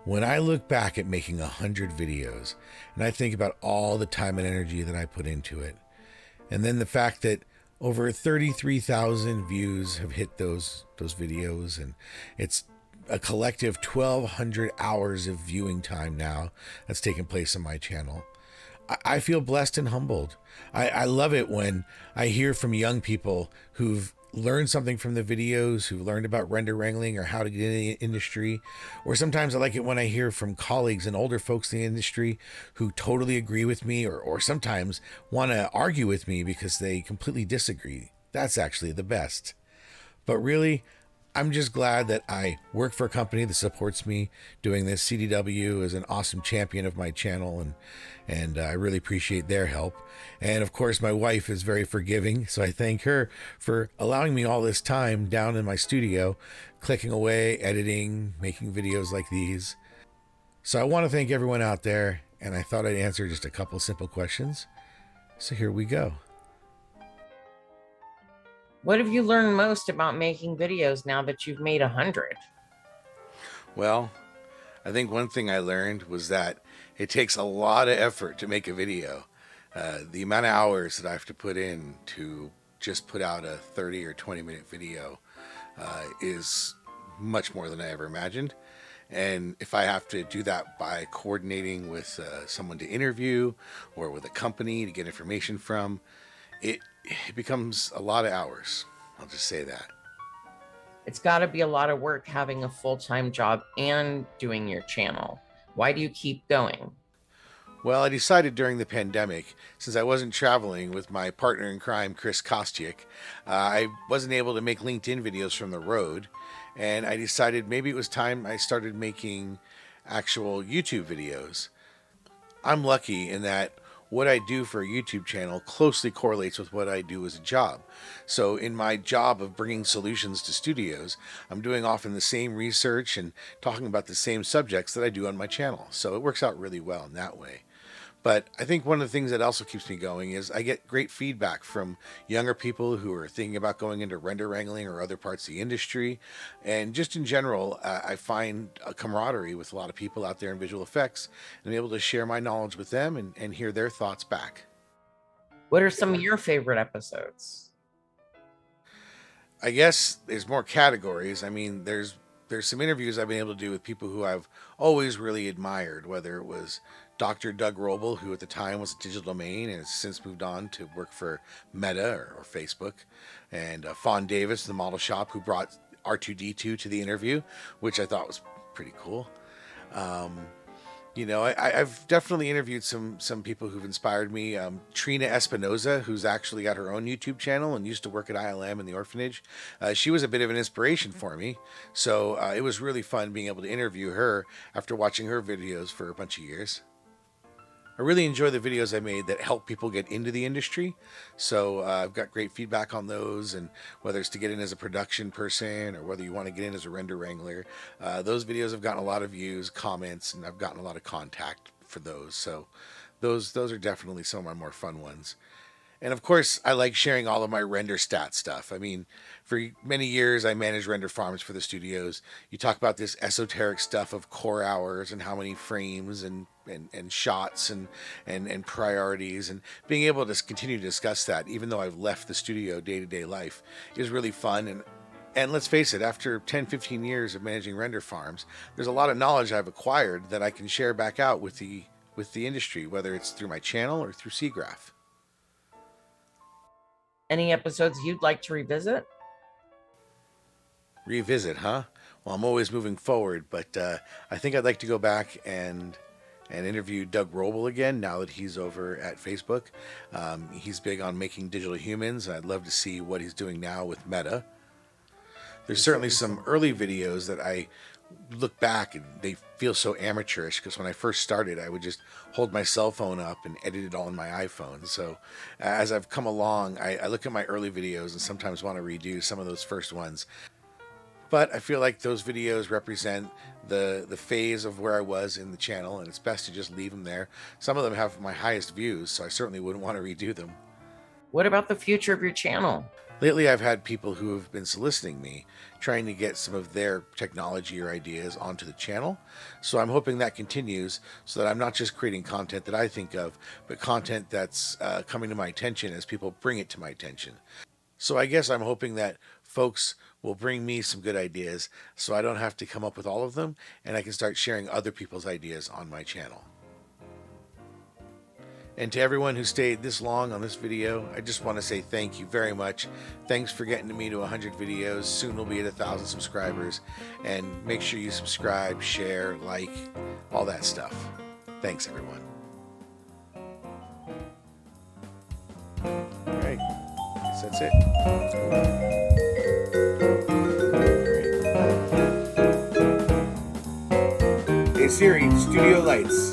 When I look back at making 100 videos and I think about all the time and energy that I put into it, and then the fact that over 33,000 views have hit those videos, and it's a collective 1,200 hours of viewing time now that's taken place on my channel. I feel blessed and humbled. I love it when I hear from young people who've learned something from the videos, who've learned about render wrangling or how to get in the industry. Or sometimes I like it when I hear from colleagues and older folks in the industry who totally agree with me, or sometimes want to argue with me because they completely disagree. That's actually the best. But really, I'm just glad that I work for a company that supports me doing this. CDW is an awesome champion of my channel, and I really appreciate their help. And of course, my wife is very forgiving, so I thank her for allowing me all this time down in my studio, clicking away, editing, making videos like these. So I want to thank everyone out there, and I thought I'd answer just a couple simple questions. So here we go. What have you learned most about making videos now that you've made 100? Well, I think one thing I learned was that it takes a lot of effort to make a video. The amount of hours that I have to put in to just put out a 30 or 20-minute video is much more than I ever imagined. And if I have to do that by coordinating with someone to interview or with a company to get information from, it becomes a lot of hours. I'll just say that. It's got to be a lot of work having a full-time job and doing your channel. Why do you keep going? Well, I decided during the pandemic, since I wasn't traveling with my partner in crime, Chris Kostyuk, I wasn't able to make LinkedIn videos from the road, and I decided maybe it was time I started making actual YouTube videos. I'm lucky in that what I do for a YouTube channel closely correlates with what I do as a job. So in my job of bringing solutions to studios, I'm doing often the same research and talking about the same subjects that I do on my channel. So it works out really well in that way. But I think one of the things that also keeps me going is I get great feedback from younger people who are thinking about going into render wrangling or other parts of the industry. And just in general, I find a camaraderie with a lot of people out there in visual effects, and I'm able to share my knowledge with them and hear their thoughts back. What are some of your favorite episodes? I guess there's more categories. I mean, there's some interviews I've been able to do with people who I've always really admired, whether it was Dr. Doug Roble, who at the time was a Digital Domain and has since moved on to work for Meta or Facebook, and Fawn Davis, the model shop, who brought R2D2 to the interview, which I thought was pretty cool. Um, I've definitely interviewed some people who've inspired me. Trina Espinoza, who's actually got her own YouTube channel and used to work at ILM in the orphanage. She was a bit of an inspiration for me. So it was really fun being able to interview her after watching her videos for a bunch of years. I really enjoy the videos I made that help people get into the industry. So I've got great feedback on those, and whether it's to get in as a production person or whether you want to get in as a render wrangler, those videos have gotten a lot of views, comments, and I've gotten a lot of contact for those. So those are definitely some of my more fun ones. And of course, I like sharing all of my render stat stuff. I mean, for many years, I managed render farms for the studios. You talk about this esoteric stuff of core hours and how many frames and shots and priorities, and being able to continue to discuss that, even though I've left the studio day-to-day life, is really fun. And let's face it, after 10, 15 years of managing render farms, there's a lot of knowledge I've acquired that I can share back out with the industry, whether it's through my channel or through SeaGraph. Any episodes you'd like to revisit? Revisit, huh? Well, I'm always moving forward, but I think I'd like to go back and interview Doug Roble again now that he's over at Facebook. He's big on making digital humans, and I'd love to see what he's doing now with Meta. There's certainly some early videos that I look back and they feel so amateurish, because when I first started, I would just hold my cell phone up and edit it all on my iPhone. So as I've come along, I look at my early videos and sometimes want to redo some of those first ones. But I feel like those videos represent the phase of where I was in the channel, and it's best to just leave them there. Some of them have my highest views, so I certainly wouldn't want to redo them. What about the future of your channel? Lately, I've had people who have been soliciting me, trying to get some of their technology or ideas onto the channel. So I'm hoping that continues so that I'm not just creating content that I think of, but content that's coming to my attention as people bring it to my attention. So I guess I'm hoping that folks will bring me some good ideas so I don't have to come up with all of them and I can start sharing other people's ideas on my channel. And to everyone who stayed this long on this video, I just want to say thank you very much. Thanks for getting me to 100 videos. Soon we'll be at 1,000 subscribers. And make sure you subscribe, share, like, all that stuff. Thanks, everyone. All right. Guess that's it. Hey Siri, studio lights.